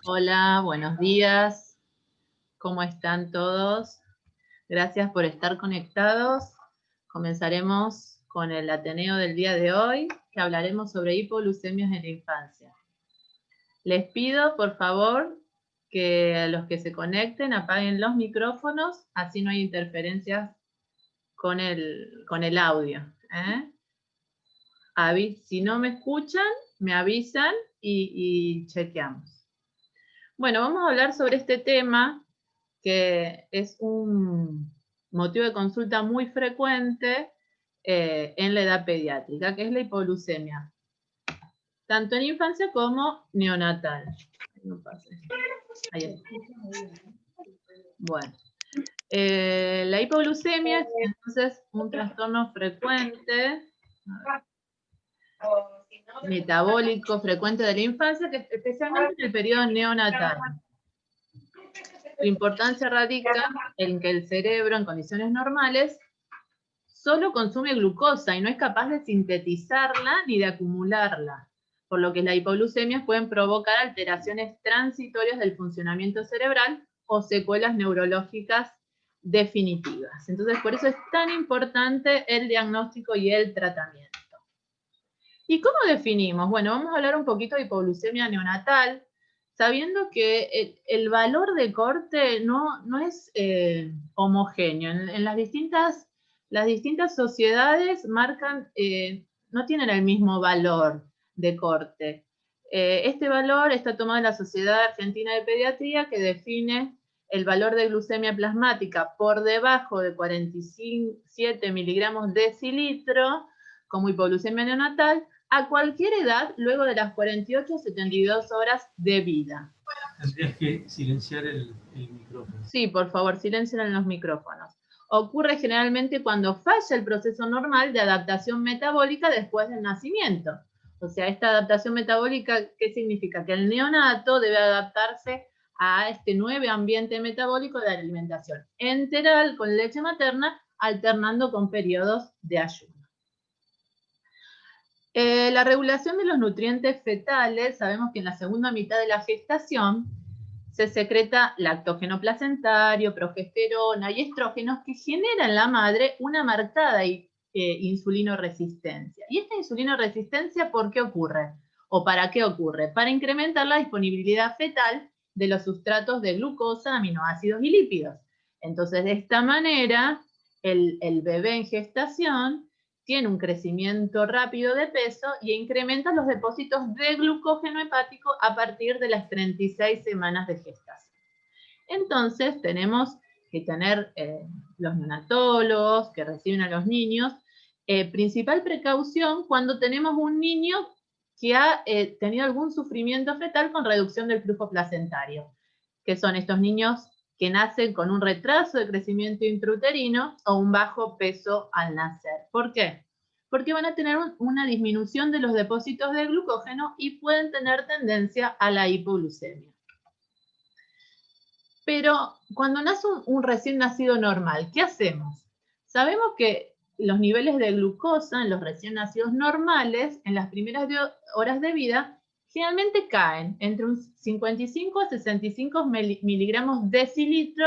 Hola, buenos días. ¿Cómo están todos? Gracias por estar conectados. Comenzaremos con el Ateneo del día de hoy, que hablaremos sobre hipoglucemias en la infancia. Les pido, por favor, que los que se conecten apaguen los micrófonos, así no hay interferencias con el audio. Si no me escuchan, me avisan y chequeamos. Bueno, vamos a hablar sobre este tema, que es un motivo de consulta muy frecuente en la edad pediátrica, que es la hipoglucemia, tanto en infancia como neonatal. Bueno, la hipoglucemia es entonces un trastorno frecuente, metabólico frecuente de la infancia, que especialmente en el periodo neonatal. Su importancia radica en que el cerebro, en condiciones normales, solo consume glucosa y no es capaz de sintetizarla ni de acumularla, por lo que las hipoglucemias pueden provocar alteraciones transitorias del funcionamiento cerebral o secuelas neurológicas definitivas. Entonces, por eso es tan importante el diagnóstico y el tratamiento. ¿Y cómo definimos? Bueno, vamos a hablar un poquito de hipoglucemia neonatal, sabiendo que el valor de corte no es homogéneo. En las distintas sociedades marcan, no tienen el mismo valor de corte. Este valor está tomado en la Sociedad Argentina de Pediatría, que define el valor de glucemia plasmática por debajo de 47 miligramos decilitro como hipoglucemia neonatal, a cualquier edad luego de las 48 o 72 horas de vida. Tendrías que silenciar el micrófono. Sí, por favor, silencien los micrófonos. Ocurre generalmente cuando falla el proceso normal de adaptación metabólica después del nacimiento. O sea, esta adaptación metabólica, ¿qué significa? Que el neonato debe adaptarse a este nuevo ambiente metabólico de la alimentación enteral con leche materna, alternando con periodos de ayuno. La regulación de los nutrientes fetales, sabemos que en la segunda mitad de la gestación se secreta lactógeno placentario, progesterona y estrógenos que generan en la madre una marcada insulinoresistencia. ¿Y esta insulinoresistencia por qué ocurre? ¿O para qué ocurre? Para incrementar la disponibilidad fetal de los sustratos de glucosa, aminoácidos y lípidos. Entonces, de esta manera, el bebé en gestación tiene un crecimiento rápido de peso y incrementa los depósitos de glucógeno hepático a partir de las 36 semanas de gestación. Entonces, tenemos que tener los neonatólogos que reciben a los niños, principal precaución cuando tenemos un niño que ha tenido algún sufrimiento fetal con reducción del flujo placentario, que son estos niños que nacen con un retraso de crecimiento intrauterino o un bajo peso al nacer. ¿Por qué? Porque van a tener una disminución de los depósitos de glucógeno y pueden tener tendencia a la hipoglucemia. Pero cuando nace un recién nacido normal, ¿qué hacemos? Sabemos que los niveles de glucosa en los recién nacidos normales, en las primeras horas de vida, generalmente caen entre un 55 a 65 miligramos decilitro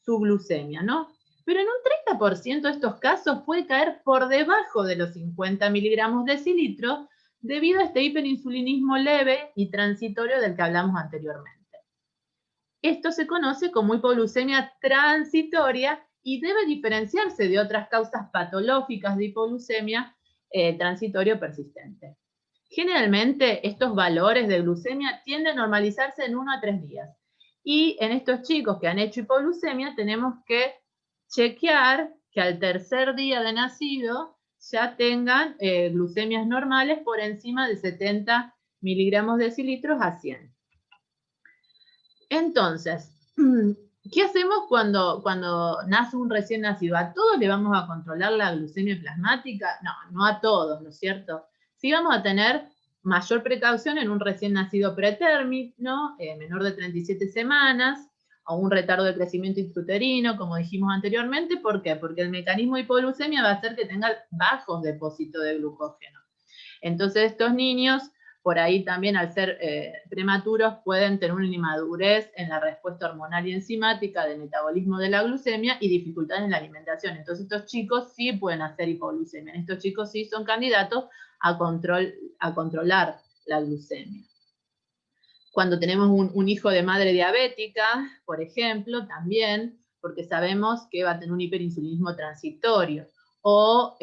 su glucemia, ¿no? Pero en un 30% de estos casos puede caer por debajo de los 50 miligramos decilitro debido a este hiperinsulinismo leve y transitorio del que hablamos anteriormente. Esto se conoce como hipoglucemia transitoria y debe diferenciarse de otras causas patológicas de hipoglucemia transitorio persistente. Generalmente estos valores de glucemia tienden a normalizarse en 1 a 3 días. Y en estos chicos que han hecho hipoglucemia tenemos que chequear que al tercer día de nacido ya tengan glucemias normales por encima de 70 miligramos decilitros a 100. Entonces, ¿qué hacemos cuando nace un recién nacido? ¿A todos le vamos a controlar la glucemia plasmática? No, no a todos, ¿no es cierto? Sí vamos a tener mayor precaución en un recién nacido pretérmino, menor de 37 semanas, o un retardo de crecimiento intrauterino, como dijimos anteriormente. ¿Por qué? Porque el mecanismo de hipoglucemia va a hacer que tenga bajos depósitos de glucógeno. Entonces estos niños, por ahí también al ser prematuros, pueden tener una inmadurez en la respuesta hormonal y enzimática del metabolismo de la glucemia y dificultades en la alimentación. Entonces estos chicos sí pueden hacer hipoglucemia. Estos chicos sí son candidatos a controlar la glucemia. Cuando tenemos un hijo de madre diabética, por ejemplo, también, porque sabemos que va a tener un hiperinsulinismo transitorio, o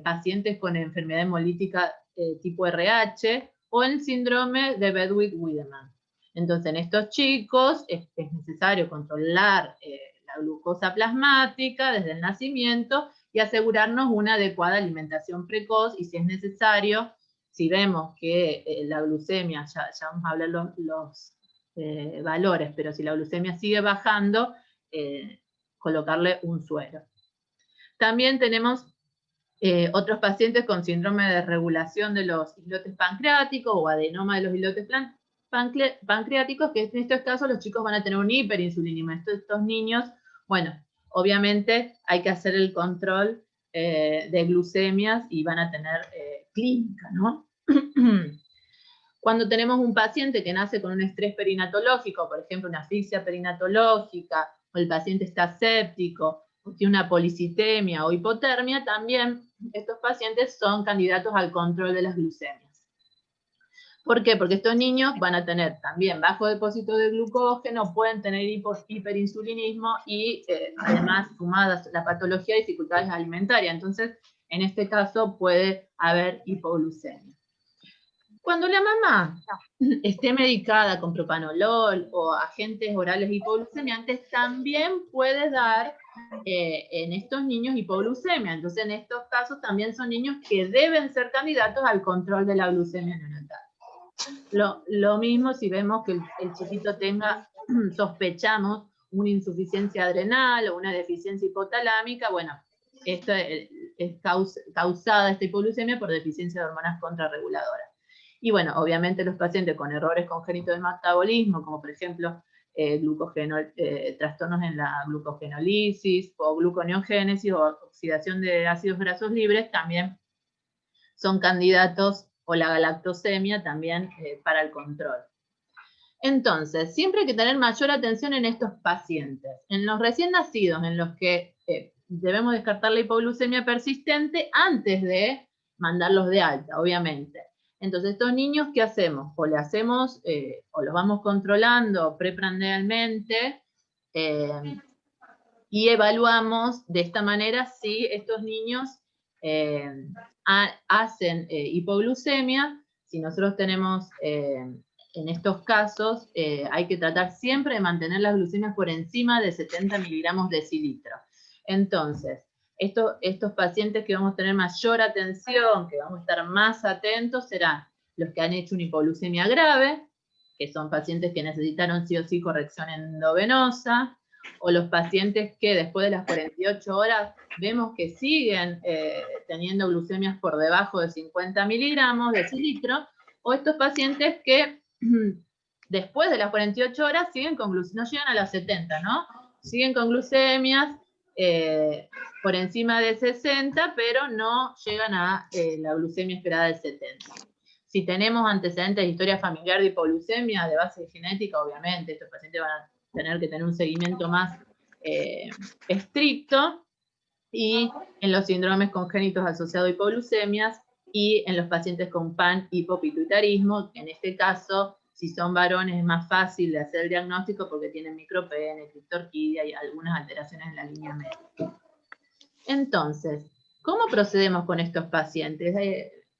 pacientes con enfermedad hemolítica tipo RH, o el síndrome de Bedwick-Wiedemann. Entonces, en estos chicos es necesario controlar la glucosa plasmática desde el nacimiento y asegurarnos una adecuada alimentación precoz, y si es necesario, si vemos que la glucemia, ya vamos a hablar los valores, pero si la glucemia sigue bajando, colocarle un suero. También tenemos otros pacientes con síndrome de desregulación de los islotes pancreáticos o adenoma de los islotes pancreáticos, que en estos casos los chicos van a tener un hiperinsulinismo. Estos niños, bueno, obviamente hay que hacer el control de glucemias y van a tener clínica, ¿no? Cuando tenemos un paciente que nace con un estrés perinatológico, por ejemplo, una asfixia perinatológica, o el paciente está séptico, o tiene una policitemia o hipotermia, también estos pacientes son candidatos al control de las glucemias. ¿Por qué? Porque estos niños van a tener también bajo depósito de glucógeno, pueden tener hiperinsulinismo y además sumadas la patología de dificultades alimentarias. Entonces, en este caso puede haber hipoglucemia. Cuando la mamá esté medicada con propanolol o agentes orales hipoglucemiantes, también puede dar en estos niños hipoglucemia. Entonces, en estos casos también son niños que deben ser candidatos al control de la glucemia neonatal. Lo mismo si vemos que el chiquito tenga, sospechamos, una insuficiencia adrenal o una deficiencia hipotalámica, bueno, esto es causada esta hipoglucemia por deficiencia de hormonas contrarreguladoras. Y bueno, obviamente los pacientes con errores congénitos de metabolismo, como por ejemplo trastornos en la glucogenólisis o gluconeogénesis o oxidación de ácidos grasos libres, también son candidatos, o la galactosemia también para el control. Entonces, siempre hay que tener mayor atención en estos pacientes. En los recién nacidos, en los que debemos descartar la hipoglucemia persistente antes de mandarlos de alta, obviamente. Entonces, estos niños, ¿qué hacemos? O le hacemos, o los vamos controlando preprandialmente, y evaluamos de esta manera si estos niños hacen hipoglucemia. Si nosotros tenemos, en estos casos, hay que tratar siempre de mantener las glucemias por encima de 70 miligramos decilitro. Entonces, estos pacientes que vamos a tener mayor atención, que vamos a estar más atentos, serán los que han hecho una hipoglucemia grave, que son pacientes que necesitaron sí o sí corrección endovenosa, o los pacientes que después de las 48 horas vemos que siguen teniendo glucemias por debajo de 50 miligramos decilitro, o estos pacientes que después de las 48 horas siguen con glucemias, no llegan a las 70, ¿no? Siguen con glucemias por encima de 60, pero no llegan a la glucemia esperada de 70. Si tenemos antecedentes de historia familiar de hipoglucemia de base genética, obviamente estos pacientes van a tener que tener un seguimiento más estricto, y en los síndromes congénitos asociados a hipoglucemias y en los pacientes con panhipopituitarismo, en este caso, si son varones es más fácil de hacer el diagnóstico porque tienen micropene, criptorquidia y algunas alteraciones en la línea media. Entonces, ¿cómo procedemos con estos pacientes?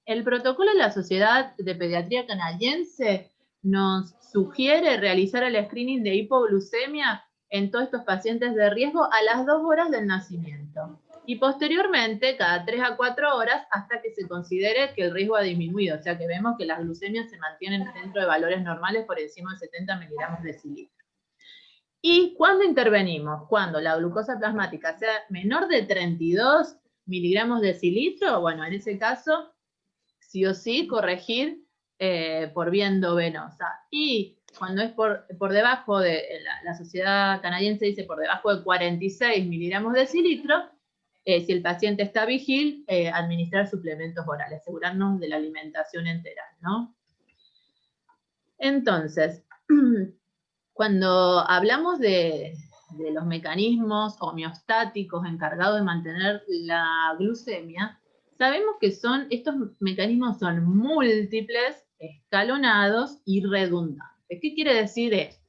El protocolo de la Sociedad de Pediatría Canadiense nos sugiere realizar el screening de hipoglucemia en todos estos pacientes de riesgo a las 2 horas del nacimiento. Y posteriormente, cada 3 a 4 horas, hasta que se considere que el riesgo ha disminuido. O sea que vemos que las glucemias se mantienen dentro de valores normales por encima de 70 miligramos decilitro. ¿Y cuándo intervenimos? Cuando la glucosa plasmática sea menor de 32 miligramos decilitro, bueno, en ese caso, sí o sí, corregir por vía endovenosa. Y cuando es por debajo de, la Sociedad Canadiense dice por debajo de 46 miligramos decilitro, si el paciente está vigil, administrar suplementos orales, asegurarnos de la alimentación enteral, ¿no? Entonces, cuando hablamos de los mecanismos homeostáticos encargados de mantener la glucemia, sabemos que estos mecanismos son múltiples, escalonados y redundantes. ¿Qué quiere decir esto?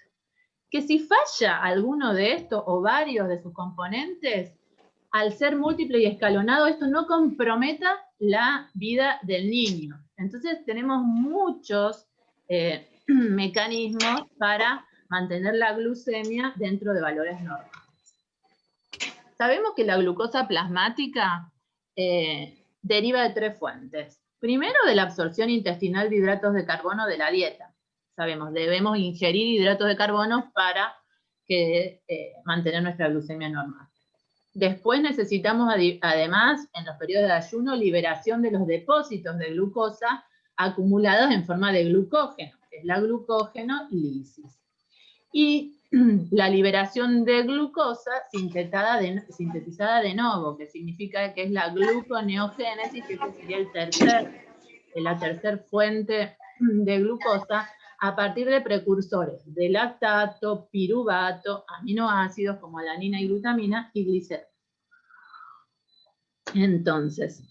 Que si falla alguno de estos o varios de sus componentes, al ser múltiple y escalonado, esto no comprometa la vida del niño. Entonces tenemos muchos mecanismos para mantener la glucemia dentro de valores normales. Sabemos que la glucosa plasmática deriva de 3 fuentes. Primero, de la absorción intestinal de hidratos de carbono de la dieta. Sabemos, debemos ingerir hidratos de carbono para mantener nuestra glucemia normal. Después necesitamos, además, en los periodos de ayuno, liberación de los depósitos de glucosa acumulados en forma de glucógeno, que es la glucógeno-lisis. Y la liberación de glucosa sintetizada de nuevo, que significa que es la gluconeogénesis, que sería la tercera fuente de glucosa, a partir de precursores de lactato, piruvato, aminoácidos como alanina y glutamina y glicerina. Entonces,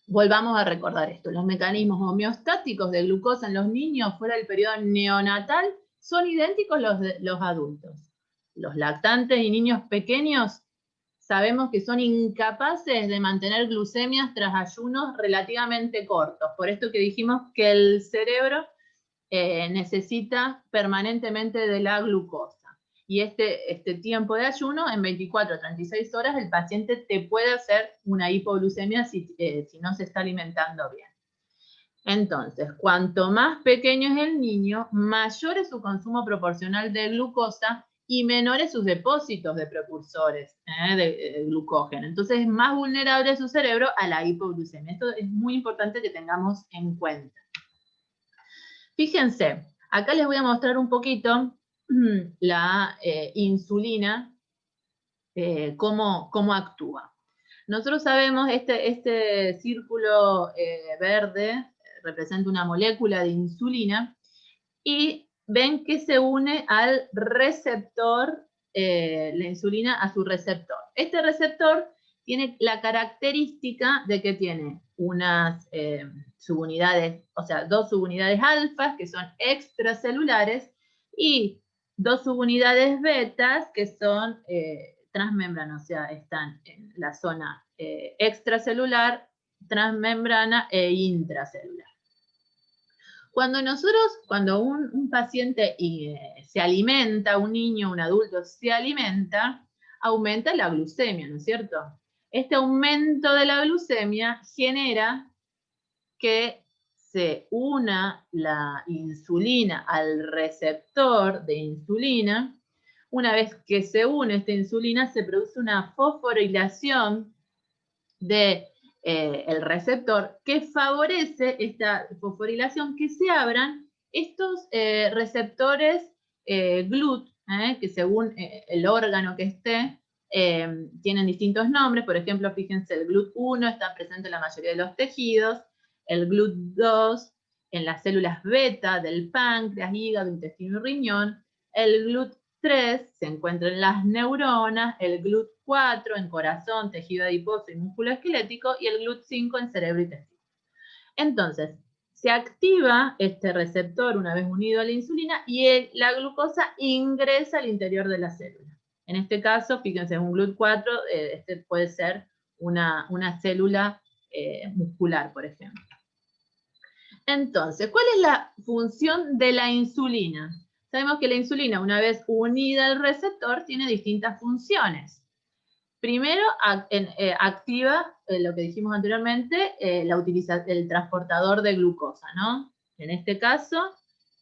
volvamos a recordar esto. Los mecanismos homeostáticos de glucosa en los niños fuera del periodo neonatal son idénticos a los de los adultos. Los lactantes y niños pequeños sabemos que son incapaces de mantener glucemias tras ayunos relativamente cortos. Por esto que dijimos que el cerebro necesita permanentemente de la glucosa. Y este tiempo de ayuno, en 24 a 36 horas, el paciente te puede hacer una hipoglucemia si no se está alimentando bien. Entonces, cuanto más pequeño es el niño, mayor es su consumo proporcional de glucosa y menores sus depósitos de precursores de glucógeno. Entonces, es más vulnerable su cerebro a la hipoglucemia. Esto es muy importante que tengamos en cuenta. Fíjense, acá les voy a mostrar un poquito la insulina, cómo actúa. Nosotros sabemos, este círculo verde representa una molécula de insulina y ven que se une al receptor, la insulina a su receptor. Este receptor tiene la característica de que tiene unas subunidades, o sea, 2 subunidades alfas que son extracelulares y 2 subunidades betas que son transmembrana, o sea, están en la zona extracelular, transmembrana e intracelular. Cuando un paciente se alimenta, un niño, un adulto se alimenta, aumenta la glucemia, ¿no es cierto? Este aumento de la glucemia genera que se una la insulina al receptor de insulina. Una vez que se une esta insulina, se produce una fosforilación del receptor que favorece esta fosforilación, que se abran estos receptores GLUT, que según el órgano que esté, tienen distintos nombres. Por ejemplo, fíjense, el GLUT1 está presente en la mayoría de los tejidos, el GLUT2 en las células beta del páncreas, hígado, intestino y riñón, el GLUT3 se encuentra en las neuronas, el GLUT4 en corazón, tejido adiposo y músculo esquelético, y el GLUT5 en cerebro y testículo. Entonces, se activa este receptor una vez unido a la insulina y la glucosa ingresa al interior de la célula. En este caso, fíjense, un GLUT4, este puede ser una célula muscular, por ejemplo. Entonces, ¿cuál es la función de la insulina? Sabemos que la insulina, una vez unida al receptor, tiene distintas funciones. Primero, activa lo que dijimos anteriormente, el transportador de glucosa, ¿no? En este caso,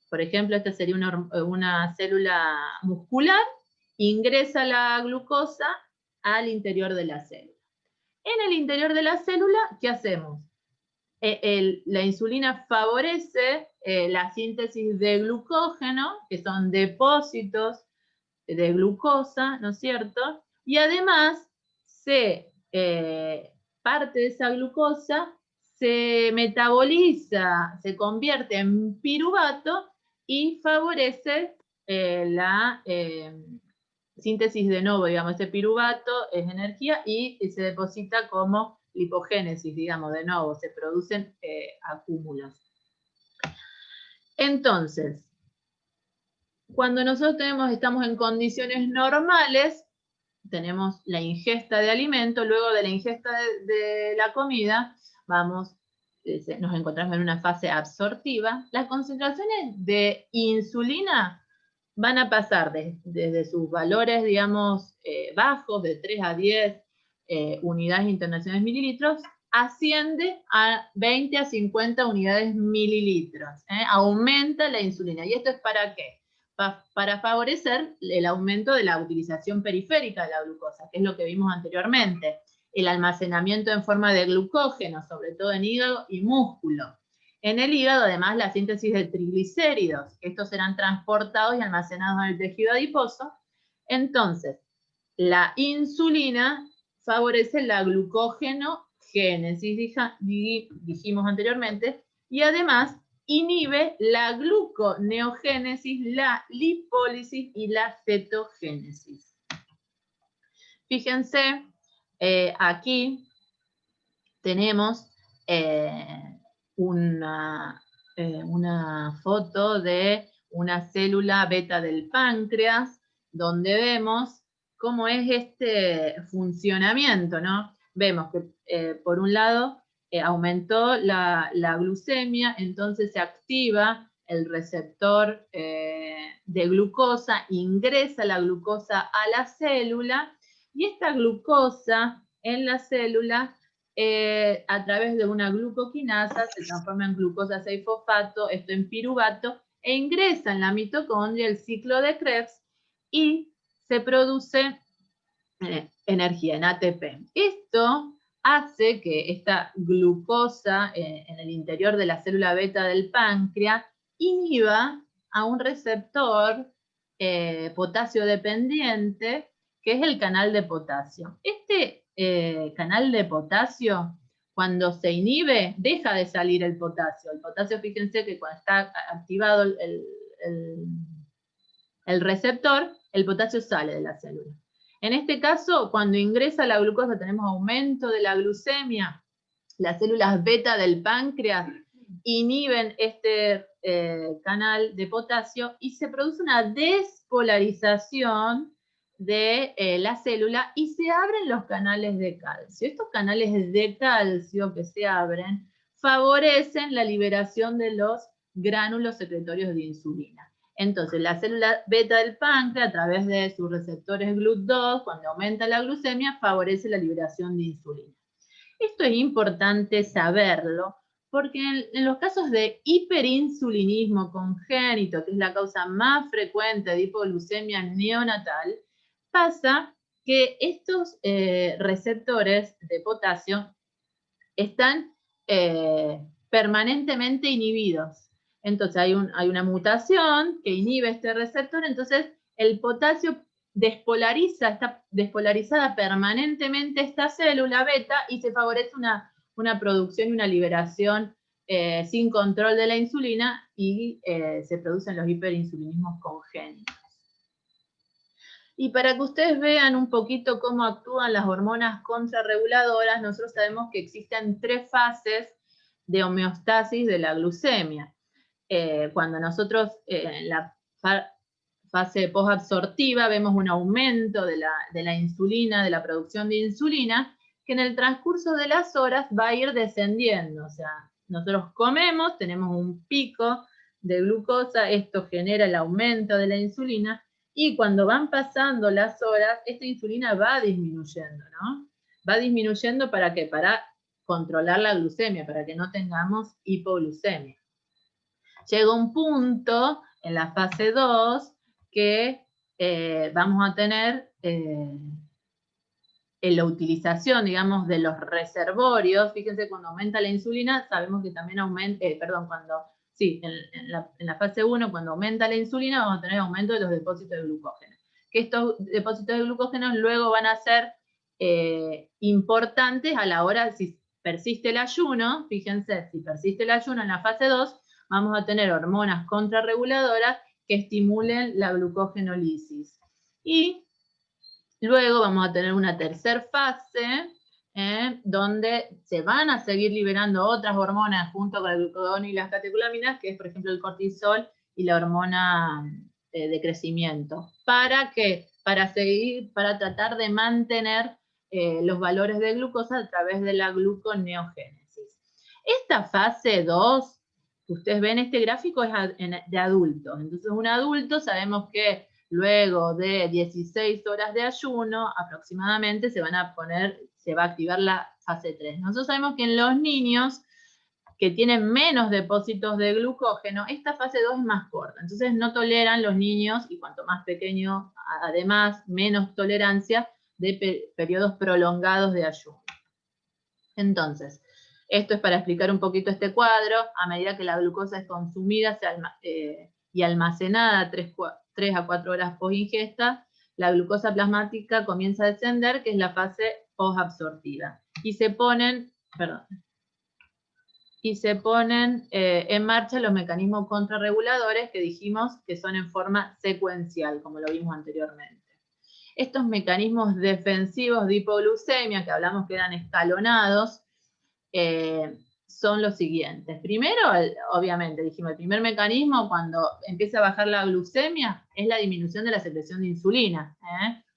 por ejemplo, esta sería una célula muscular, ingresa la glucosa al interior de la célula. En el interior de la célula, ¿qué hacemos? La insulina favorece la síntesis de glucógeno, que son depósitos de glucosa, ¿no es cierto? Y además parte de esa glucosa se metaboliza, se convierte en piruvato y favorece la síntesis de novo, digamos, ese piruvato es energía y se deposita como lipogénesis, digamos, de novo, se producen acúmulos. Entonces, cuando nosotros estamos en condiciones normales, tenemos la ingesta de alimento, luego de la ingesta de la comida, nos encontramos en una fase absortiva. Las concentraciones de insulina van a pasar desde sus valores, digamos, bajos, de 3 a 10 unidades internacionales mililitros, asciende a 20 a 50 unidades mililitros. Aumenta la insulina. ¿Y esto es para qué? Para favorecer el aumento de la utilización periférica de la glucosa, que es lo que vimos anteriormente. El almacenamiento en forma de glucógeno, sobre todo en hígado y músculo. En el hígado, además, la síntesis de triglicéridos. Estos serán transportados y almacenados en el tejido adiposo. Entonces, la insulina favorece la glucógenogénesis, dijimos anteriormente, y además inhibe la gluconeogénesis, la lipólisis y la cetogénesis. Fíjense, aquí tenemos una foto de una célula beta del páncreas, donde vemos cómo es este funcionamiento, ¿no? Vemos que, por un lado, aumentó la glucemia, entonces se activa el receptor de glucosa, ingresa la glucosa a la célula, y esta glucosa en la célula, a través de una glucoquinasa, se transforma en glucosa 6-fosfato, esto en piruvato, e ingresa en la mitocondria el ciclo de Krebs y se produce energía en ATP. Esto hace que esta glucosa en el interior de la célula beta del páncreas inhiba a un receptor potasio dependiente, que es el canal de potasio. Este canal de potasio, cuando se inhibe, deja de salir el potasio. El potasio, fíjense que cuando está activado el receptor, el potasio sale de la célula. En este caso, cuando ingresa la glucosa, tenemos aumento de la glucemia. Las células beta del páncreas inhiben este canal de potasio y se produce una despolarización de la célula y se abren los canales de calcio. Estos canales de calcio que se abren favorecen la liberación de los gránulos secretorios de insulina. Entonces, la célula beta del páncreas, a través de sus receptores GLUT2, cuando aumenta la glucemia, favorece la liberación de insulina. Esto es importante saberlo, porque en los casos de hiperinsulinismo congénito, que es la causa más frecuente de hipoglucemia neonatal, pasa que estos receptores de potasio están permanentemente inhibidos. Entonces hay una mutación que inhibe este receptor, entonces el potasio está despolarizada permanentemente esta célula beta y se favorece una producción y una liberación sin control de la insulina y se producen los hiperinsulinismos congénitos. Y para que ustedes vean un poquito cómo actúan las hormonas contrarreguladoras, nosotros sabemos que existen 3 fases de homeostasis de la glucemia. Cuando nosotros en la fase posabsortiva vemos un aumento de la insulina, de la producción de insulina, que en el transcurso de las horas va a ir descendiendo. O sea, nosotros comemos, tenemos un pico de glucosa, esto genera el aumento de la insulina, y cuando van pasando las horas, esta insulina va disminuyendo, ¿no? Va disminuyendo ¿para qué? Para controlar la glucemia, para que no tengamos hipoglucemia. Llega un punto en la fase 2 que vamos a tener en la utilización, digamos, de los reservorios. Fíjense, cuando aumenta la insulina, sabemos que también aumenta, en la fase 1, cuando aumenta la insulina, vamos a tener aumento de los depósitos de glucógeno. Que estos depósitos de glucógeno luego van a ser importantes a la hora, si persiste el ayuno, fíjense, si persiste el ayuno en la fase 2, vamos a tener hormonas contrarreguladoras que estimulen la glucogenólisis. Y luego vamos a tener una tercera fase, donde se van a seguir liberando otras hormonas junto con el glucagón y las catecolaminas, que es, por ejemplo, el cortisol y la hormona de crecimiento. ¿Para qué? Para tratar de mantener los valores de glucosa a través de la gluconeogénesis. Esta fase 2, que ustedes ven, este gráfico es de adultos. Entonces, un adulto sabemos que luego de 16 horas de ayuno, aproximadamente se va a activar la fase 3. Nosotros sabemos que en los niños que tienen menos depósitos de glucógeno, esta fase 2 es más corta. Entonces no toleran los niños, y cuanto más pequeño, además, menos tolerancia de periodos prolongados de ayuno. Entonces, esto es para explicar un poquito este cuadro. A medida que la glucosa es consumida y almacenada 3 a 4 horas post ingesta, la glucosa plasmática comienza a descender, que es la fase posabsortiva. Y se ponen en marcha los mecanismos contrarreguladores que dijimos que son en forma secuencial, como lo vimos anteriormente. Estos mecanismos defensivos de hipoglucemia, que hablamos que eran escalonados, son los siguientes. Primero, obviamente, dijimos, el primer mecanismo cuando empieza a bajar la glucemia es la disminución de la secreción de insulina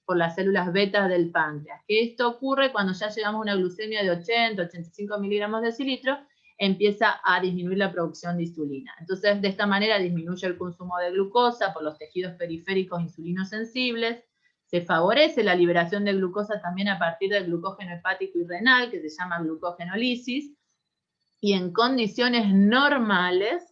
por las células beta del páncreas. Que esto ocurre cuando ya llegamos a una glucemia de 80-85 miligramos de decilitro, empieza a disminuir la producción de insulina. Entonces, de esta manera disminuye el consumo de glucosa por los tejidos periféricos insulinosensibles. Se favorece la liberación de glucosa también a partir del glucógeno hepático y renal, que se llama glucogenólisis, y en condiciones normales,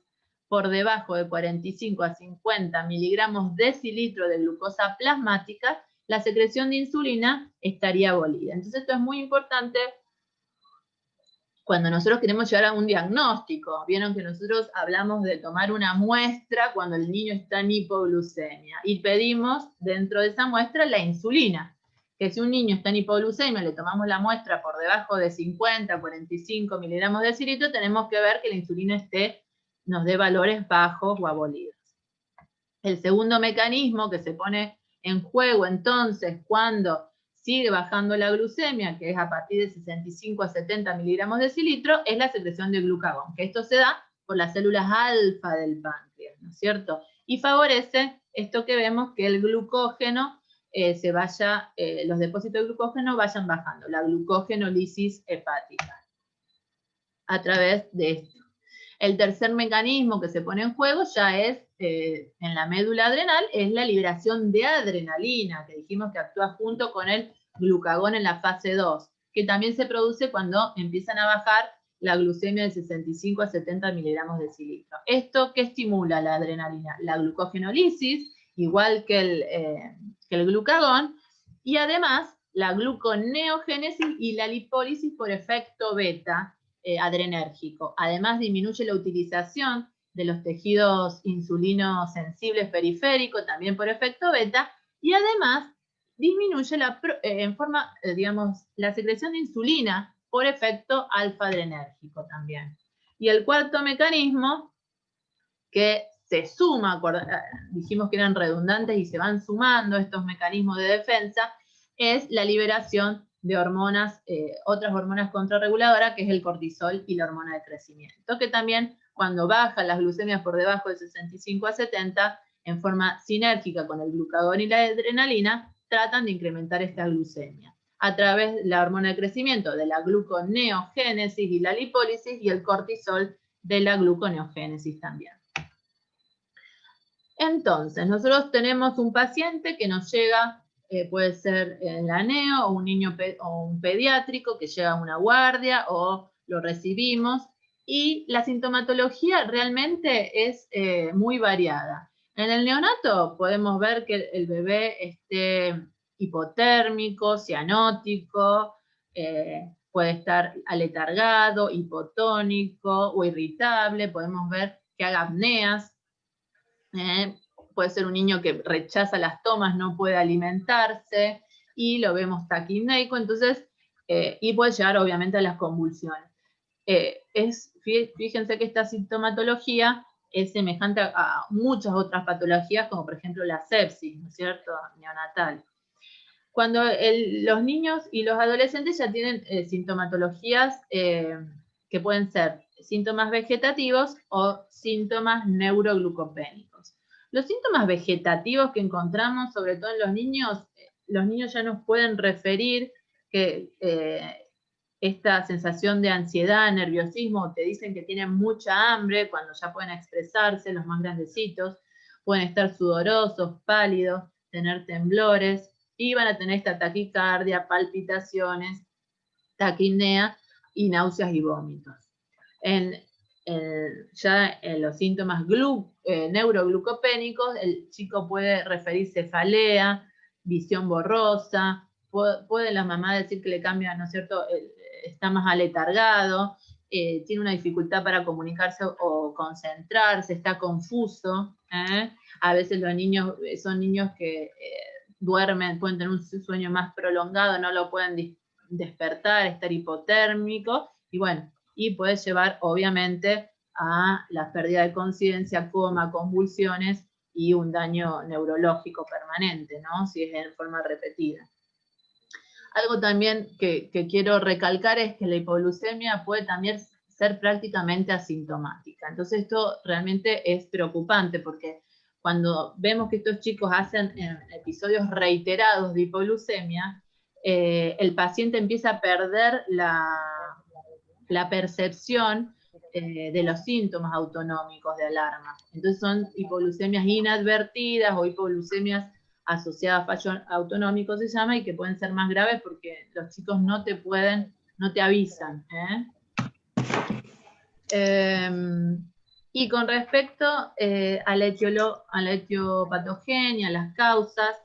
por debajo de 45 a 50 miligramos decilitro de glucosa plasmática, la secreción de insulina estaría abolida. Entonces esto es muy importante cuando nosotros queremos llegar a un diagnóstico. Vieron que nosotros hablamos de tomar una muestra cuando el niño está en hipoglucemia y pedimos dentro de esa muestra la insulina. Que si un niño está en hipoglucemia, le tomamos la muestra por debajo de 50, 45 miligramos de decilitro, tenemos que ver que la insulina nos dé valores bajos o abolidos. El segundo mecanismo que se pone en juego entonces cuando sigue bajando la glucemia, que es a partir de 65 a 70 miligramos de decilitro, es la secreción de glucagón, que esto se da por las células alfa del páncreas, ¿no es cierto? Y favorece esto que vemos, que el glucógeno los depósitos de glucógeno vayan bajando, la glucogenólisis hepática, a través de esto. El tercer mecanismo que se pone en juego ya es, en la médula adrenal, es la liberación de adrenalina, que dijimos que actúa junto con el glucagón en la fase 2, que también se produce cuando empiezan a bajar la glucemia de 65 a 70 miligramos de decilitro. ¿Esto qué estimula la adrenalina? La glucogenólisis, igual que el glucagón, y además la gluconeogénesis y la lipólisis por efecto beta, adrenérgico. Además disminuye la utilización de los tejidos insulinosensibles periféricos, también por efecto beta, y además disminuye la secreción de insulina por efecto alfa-adrenérgico también. Y el cuarto mecanismo, que se suma, dijimos que eran redundantes y se van sumando estos mecanismos de defensa, es la liberación de hormonas, otras hormonas contrarreguladoras, que es el cortisol y la hormona de crecimiento, que también cuando bajan las glucemias por debajo de 65 a 70, en forma sinérgica con el glucagón y la adrenalina, tratan de incrementar esta glucemia a través de la hormona de crecimiento, de la gluconeogénesis y la lipólisis, y el cortisol de la gluconeogénesis también. Entonces, nosotros tenemos un paciente que nos llega, puede ser en la neo, o un niño o un pediátrico que llega a una guardia, o lo recibimos, y la sintomatología realmente es muy variada. En el neonato podemos ver que el bebé esté hipotérmico, cianótico, puede estar aletargado, hipotónico o irritable, podemos ver que haga apneas. Puede ser un niño que rechaza las tomas, no puede alimentarse, y lo vemos taquineico, entonces, y puede llegar obviamente a las convulsiones. Fíjense que esta sintomatología es semejante a muchas otras patologías, como por ejemplo la sepsis, ¿no es cierto?, neonatal. Cuando los niños y los adolescentes ya tienen sintomatologías que pueden ser síntomas vegetativos o síntomas neuroglucopénicos. Los síntomas vegetativos que encontramos, sobre todo en los niños ya nos pueden referir que esta sensación de ansiedad, nerviosismo, te dicen que tienen mucha hambre cuando ya pueden expresarse, los más grandecitos, pueden estar sudorosos, pálidos, tener temblores, y van a tener esta taquicardia, palpitaciones, taquipnea y náuseas y vómitos. Ya en los síntomas neuroglucopénicos, el chico puede referir cefalea, visión borrosa, puede la mamá decir que le cambia, ¿no es cierto?, está más aletargado, tiene una dificultad para comunicarse o concentrarse, está confuso. A veces los niños son niños que duermen, pueden tener un sueño más prolongado, no lo pueden despertar, estar hipotérmico, y bueno, y puede llevar obviamente a la pérdida de conciencia, coma, convulsiones y un daño neurológico permanente, ¿no?, si es en forma repetida. Algo también que quiero recalcar es que la hipoglucemia puede también ser prácticamente asintomática. Entonces esto realmente es preocupante porque cuando vemos que estos chicos hacen episodios reiterados de hipoglucemia, el paciente empieza a perder la percepción de los síntomas autonómicos de alarma. Entonces son hipoglucemias inadvertidas o hipoglucemias asociadas a fallo autonómico se llama, y que pueden ser más graves porque los chicos no te avisan. Y con respecto a la etiopatogenia, a las causas,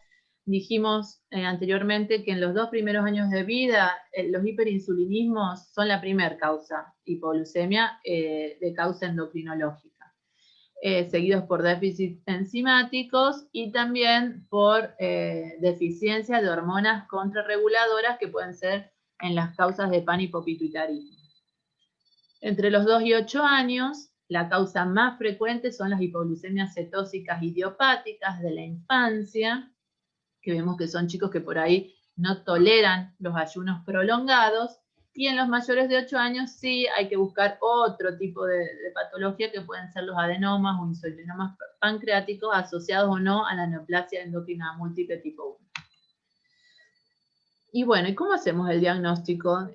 dijimos anteriormente que en los 2 primeros años de vida los hiperinsulinismos son la primera causa, hipoglucemia de causa endocrinológica. Seguidos por déficits enzimáticos y también por deficiencia de hormonas contrarreguladoras que pueden ser en las causas de panhipopituitarismo. Entre los 2 y 8 años, la causa más frecuente son las hipoglucemias cetóxicas idiopáticas de la infancia, que vemos que son chicos que por ahí no toleran los ayunos prolongados, y en los mayores de 8 años sí hay que buscar otro tipo de patología que pueden ser los adenomas o insulinomas pancreáticos asociados o no a la neoplasia endocrina múltiple tipo 1. Y bueno, ¿y cómo hacemos el diagnóstico?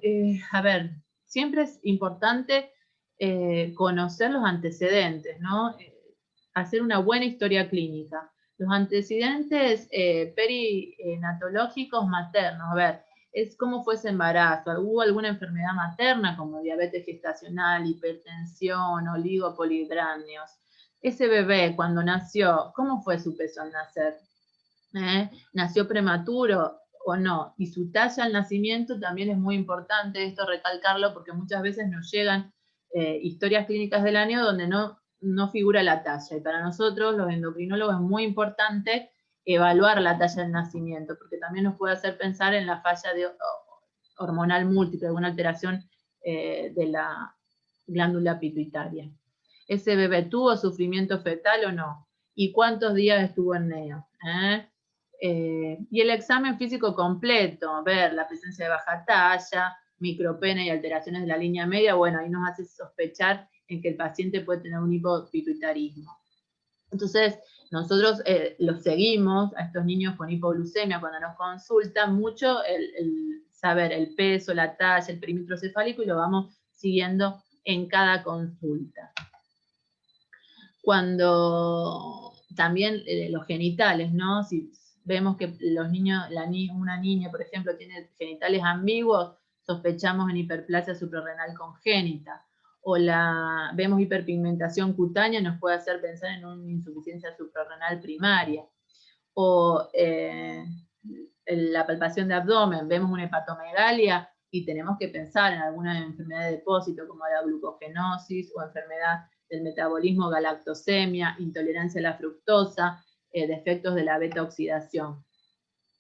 A ver, siempre es importante conocer los antecedentes, ¿no? Hacer una buena historia clínica. Los antecedentes perinatológicos maternos, a ver, es cómo fue ese embarazo, hubo alguna enfermedad materna como diabetes gestacional, hipertensión, oligopolidráneos. Ese bebé cuando nació, ¿cómo fue su peso al nacer? ¿Nació prematuro o no? Y su talla al nacimiento también es muy importante esto recalcarlo porque muchas veces nos llegan historias clínicas del año donde no figura la talla, y para nosotros los endocrinólogos es muy importante evaluar la talla del nacimiento, porque también nos puede hacer pensar en la falla hormonal múltiple, alguna alteración de la glándula pituitaria. ¿Ese bebé tuvo sufrimiento fetal o no? ¿Y cuántos días estuvo en neo? Y el examen físico completo, ver la presencia de baja talla, micropene y alteraciones de la línea media, bueno, ahí nos hace sospechar en que el paciente puede tener un hipopituitarismo. Entonces, nosotros los seguimos a estos niños con hipoglucemia cuando nos consultan mucho el saber el peso, la talla, el perímetro cefálico, y lo vamos siguiendo en cada consulta. Cuando también los genitales, ¿no? Si vemos que los niños, una niña, por ejemplo, tiene genitales ambiguos, sospechamos en hiperplasia suprarrenal congénita. O vemos hiperpigmentación cutánea, nos puede hacer pensar en una insuficiencia suprarrenal primaria. O la palpación de abdomen, vemos una hepatomegalia y tenemos que pensar en alguna enfermedad de depósito como la glucogenosis o enfermedad del metabolismo, galactosemia, intolerancia a la fructosa, defectos de la beta oxidación.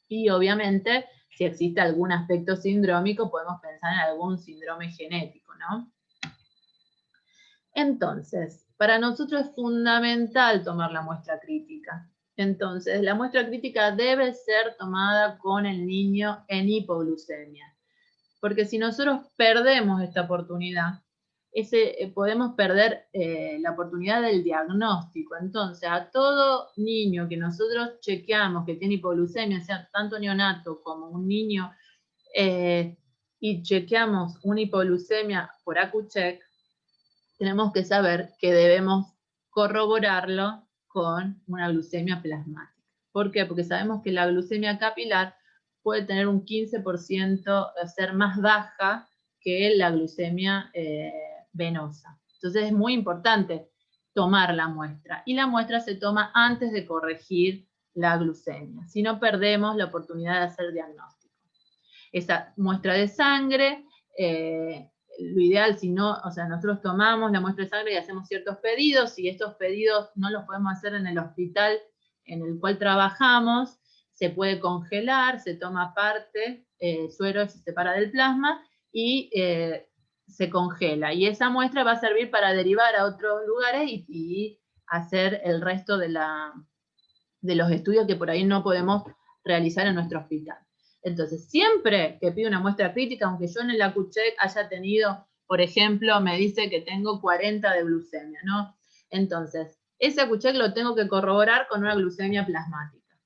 Y obviamente si existe algún aspecto sindrómico, podemos pensar en algún síndrome genético, ¿no? Entonces, para nosotros es fundamental tomar la muestra crítica. Entonces, la muestra crítica debe ser tomada con el niño en hipoglucemia. Porque si nosotros perdemos esta oportunidad, podemos perder la oportunidad del diagnóstico. Entonces, a todo niño que nosotros chequeamos que tiene hipoglucemia, sea tanto neonato como un niño, y chequeamos una hipoglucemia por Accu-Check, tenemos que saber que debemos corroborarlo con una glucemia plasmática. ¿Por qué? Porque sabemos que la glucemia capilar puede tener un 15%, ser más baja que la glucemia venosa. Entonces es muy importante tomar la muestra. Y la muestra se toma antes de corregir la glucemia. Si no, perdemos la oportunidad de hacer diagnóstico. Esa muestra de sangre, lo ideal, si no, o sea, nosotros tomamos la muestra de sangre y hacemos ciertos pedidos, y estos pedidos no los podemos hacer en el hospital en el cual trabajamos, se puede congelar, se toma parte, suero se separa del plasma y se congela. Y esa muestra va a servir para derivar a otros lugares y hacer el resto de los estudios que por ahí no podemos realizar en nuestro hospital. Entonces, siempre que pido una muestra crítica, aunque yo en el Accu-Check haya tenido, por ejemplo, me dice que tengo 40 de glucemia, ¿no? Entonces, ese Accu-Check lo tengo que corroborar con una glucemia plasmática.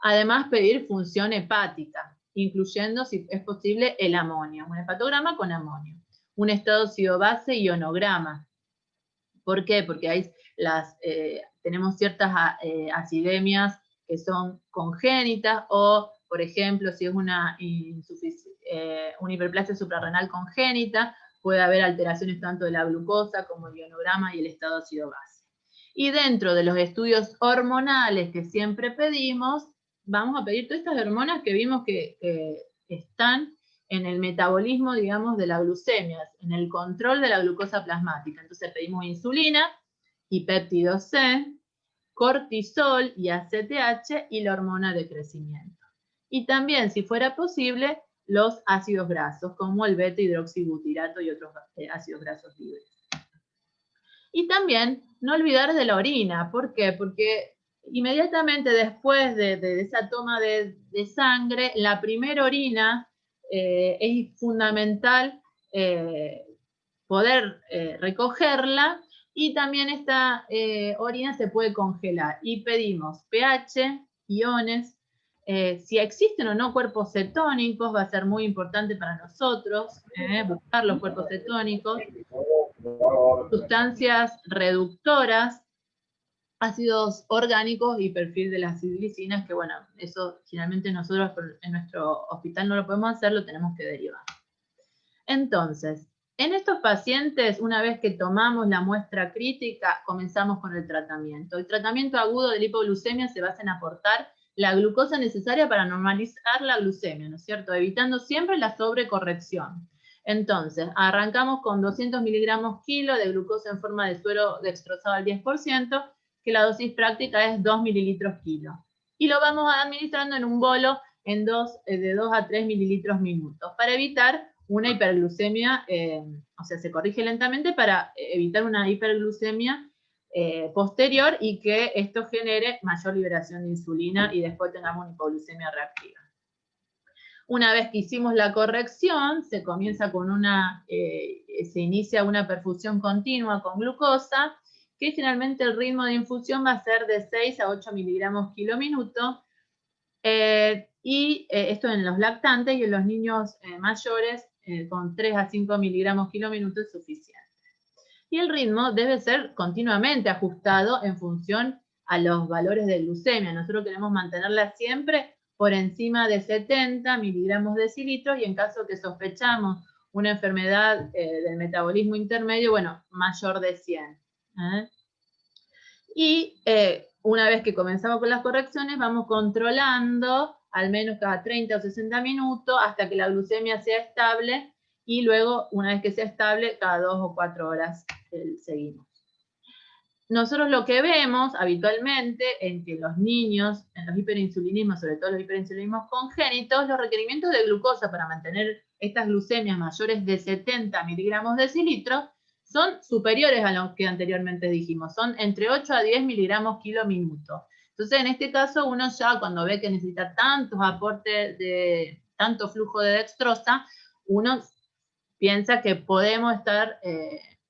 Además, pedir función hepática, incluyendo, si es posible, el amonio, un hepatograma con amonio, un estado ácido-base ionograma. ¿Por qué? Porque hay tenemos ciertas acidemias que son congénitas, o, por ejemplo, si es una hiperplasia suprarrenal congénita, puede haber alteraciones tanto de la glucosa como el ionograma y el estado ácido-base. Y dentro de los estudios hormonales que siempre pedimos, vamos a pedir todas estas hormonas que vimos que están en el metabolismo, digamos, de la glucemia, en el control de la glucosa plasmática. Entonces pedimos insulina y péptido C, cortisol y ACTH y la hormona de crecimiento. Y también, si fuera posible, los ácidos grasos, como el beta-hidroxibutirato y otros ácidos grasos libres. Y también no olvidar de la orina. ¿Por qué? Porque inmediatamente después de esa toma de sangre, la primera orina, es fundamental poder recogerla, y también esta orina se puede congelar. Y pedimos pH, iones, si existen o no cuerpos cetónicos, va a ser muy importante para nosotros buscar los cuerpos cetónicos, sustancias reductoras, ácidos orgánicos y perfil de las glicinas, que bueno, eso generalmente nosotros en nuestro hospital no lo podemos hacer, lo tenemos que derivar. Entonces, en estos pacientes, una vez que tomamos la muestra crítica, comenzamos con el tratamiento. El tratamiento agudo de la hipoglucemia se basa en aportar la glucosa necesaria para normalizar la glucemia, ¿no es cierto? Evitando siempre la sobrecorrección. Entonces, arrancamos con 200 miligramos kilo de glucosa en forma de suero dextrosado al 10%, que la dosis práctica es 2 mililitros kilo. Y lo vamos administrando en un bolo de 2 a 3 mililitros minutos, para evitar una hiperglucemia, o sea, se corrige lentamente para evitar una hiperglucemia posterior, y que esto genere mayor liberación de insulina y después tengamos una hipoglucemia reactiva. Una vez que hicimos la corrección, se comienza con se inicia una perfusión continua con glucosa, que generalmente el ritmo de infusión va a ser de 6 a 8 miligramos kilo minuto, y esto en los lactantes, y en los niños mayores con 3 a 5 miligramos kilo minuto es suficiente. Y el ritmo debe ser continuamente ajustado en función a los valores de glucemia. Nosotros queremos mantenerla siempre por encima de 70 miligramos decilitros, y en caso que sospechamos una enfermedad del metabolismo intermedio, bueno, mayor de 100. Y una vez que comenzamos con las correcciones, vamos controlando al menos cada 30 o 60 minutos hasta que la glucemia sea estable, y luego, una vez que sea estable, cada 2 o 4 horas seguimos. nosotros lo que vemos habitualmente en que los niños, en los hiperinsulinismos, sobre todo los hiperinsulinismos congénitos, los requerimientos de glucosa para mantener estas glucemias mayores de 70 miligramos decilitro son superiores a lo que anteriormente dijimos, son entre 8 a 10 miligramos kilo minuto. Entonces, en este caso, uno ya cuando ve que necesita tantos aportes de tanto flujo de dextrosa, uno piensa que podemos estar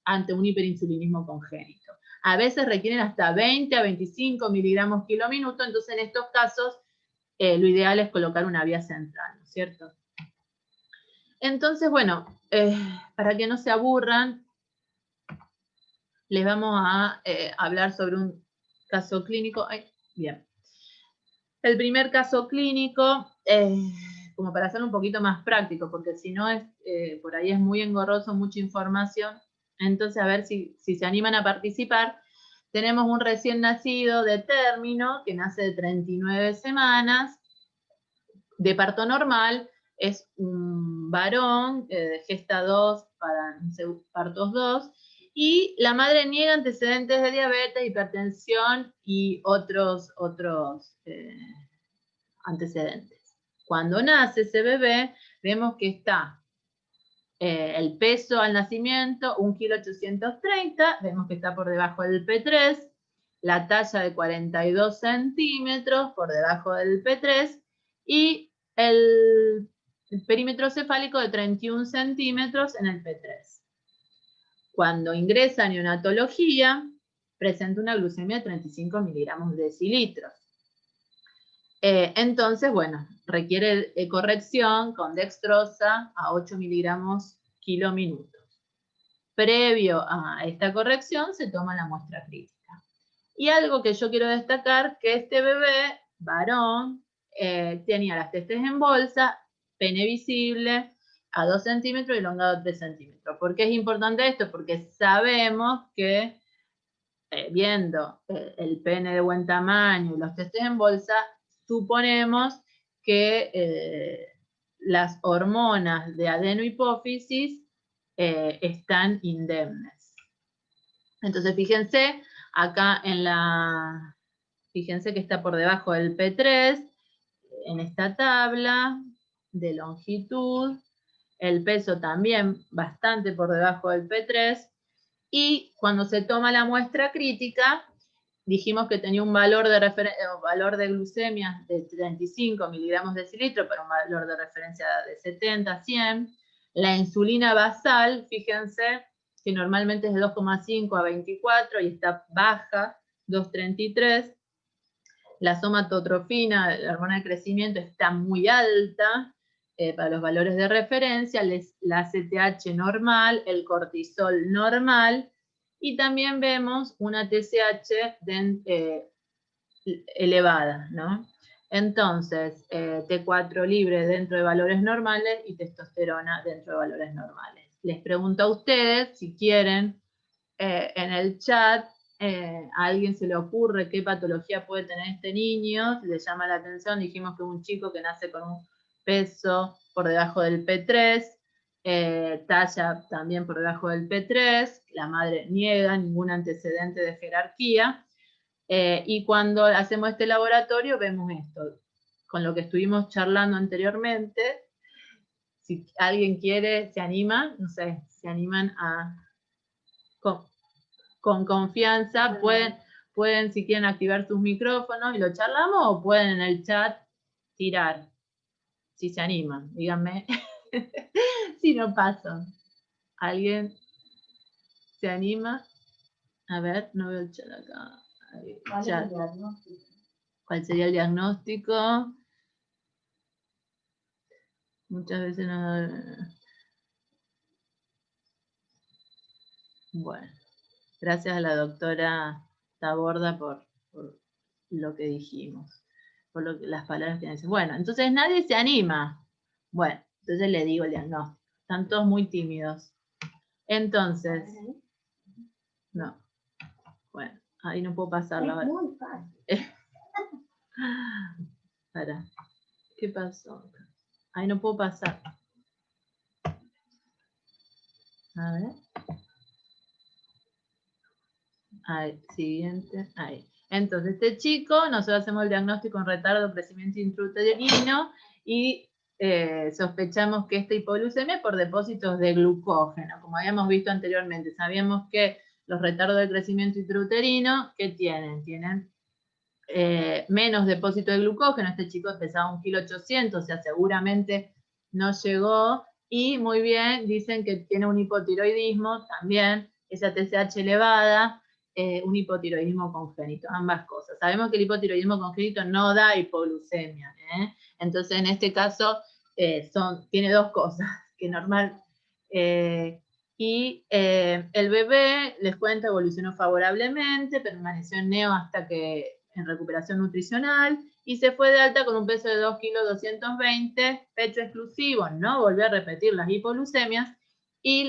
ante un hiperinsulinismo congénito. A veces requieren hasta 20 a 25 miligramos kilo minuto, entonces en estos casos lo ideal es colocar una vía central, ¿no es cierto? Entonces, bueno, para que no se aburran, les vamos a hablar sobre un caso clínico. Bien. El primer caso clínico, como para hacerlo un poquito más práctico, porque si no es, por ahí es muy engorroso, mucha información. Entonces, a ver si se animan a participar. Tenemos un recién nacido de término, que nace de 39 semanas, de parto normal, es un varón, de gesta 2 para partos 2, y la madre niega antecedentes de diabetes, hipertensión y otros antecedentes. Cuando nace ese bebé, vemos que está el peso al nacimiento, 1,830 kg, vemos que está por debajo del P3, la talla de 42 centímetros por debajo del P3 y el perímetro cefálico de 31 centímetros en el P3. Cuando ingresa a neonatología, presenta una glucemia de 35 miligramos decilitros. Entonces, bueno, requiere corrección con dextrosa a 8 miligramos kilo minuto. Previo a esta corrección se toma la muestra crítica. Y algo que yo quiero destacar, que este bebé, varón, tenía las testes en bolsa, pene visible, a 2 centímetros y elongado a 3 centímetros. ¿Por qué es importante esto? Porque sabemos que viendo el pene de buen tamaño y los testes en bolsa, suponemos que las hormonas de adenohipófisis están indemnes. Entonces, fíjense, acá fíjense que está por debajo del P3, en esta tabla de longitud, el peso también bastante por debajo del P3, y cuando se toma la muestra crítica, dijimos que tenía un valor de glucemia de 35 miligramos decilitro, pero un valor de referencia de 70, 100. La insulina basal, fíjense, que normalmente es de 2,5 a 24 y está baja, 2,33. La somatotrofina, la hormona de crecimiento, está muy alta para los valores de referencia, la ACTH normal, el cortisol normal, y también vemos una TSH elevada, ¿no? Entonces, T4 libre dentro de valores normales y testosterona dentro de valores normales. Les pregunto a ustedes si quieren en el chat, a alguien se le ocurre qué patología puede tener este niño, si le llama la atención. Dijimos que es un chico que nace con un peso por debajo del P3, talla también por debajo del P3, la madre niega ningún antecedente de jerarquía, y cuando hacemos este laboratorio vemos esto, con lo que estuvimos charlando anteriormente. Si alguien quiere, se anima, no sé, se animan a... Con confianza, pueden si quieren activar sus micrófonos y lo charlamos, o pueden en el chat tirar, si se animan, díganme. Si no paso. ¿Alguien se anima? A ver, no veo el chat acá. ¿Cuál sería el diagnóstico? Muchas veces no... Bueno, gracias a la doctora Taborda por lo que dijimos, por las palabras que dicen. Bueno, entonces nadie se anima. Bueno, entonces le digo el diagnóstico. Están todos muy tímidos. Entonces, no. Bueno, ahí no puedo pasarlo. Es muy fácil. Para. ¿Qué pasó? Ahí no puedo pasar. A ver. Ahí, siguiente, ahí. Entonces, este chico, nosotros hacemos el diagnóstico en retardo de crecimiento intrauterino y sospechamos que esta hipoglucemia es por depósitos de glucógeno, como habíamos visto anteriormente. Sabíamos que los retardos de crecimiento intrauterino, ¿qué tienen? Tienen menos depósito de glucógeno. Este chico pesaba 1,800 kg, o sea, seguramente no llegó. Y muy bien, dicen que tiene un hipotiroidismo también, esa TSH elevada, un hipotiroidismo congénito, ambas cosas. Sabemos que el hipotiroidismo congénito no da hipoglucemia, ¿eh? Entonces, en este caso, tiene dos cosas, que normal. El bebé, les cuento, evolucionó favorablemente, permaneció en neo hasta que en recuperación nutricional, y se fue de alta con un peso de 2,220 kg, pecho exclusivo, no volvió a repetir las hipoglucemias, y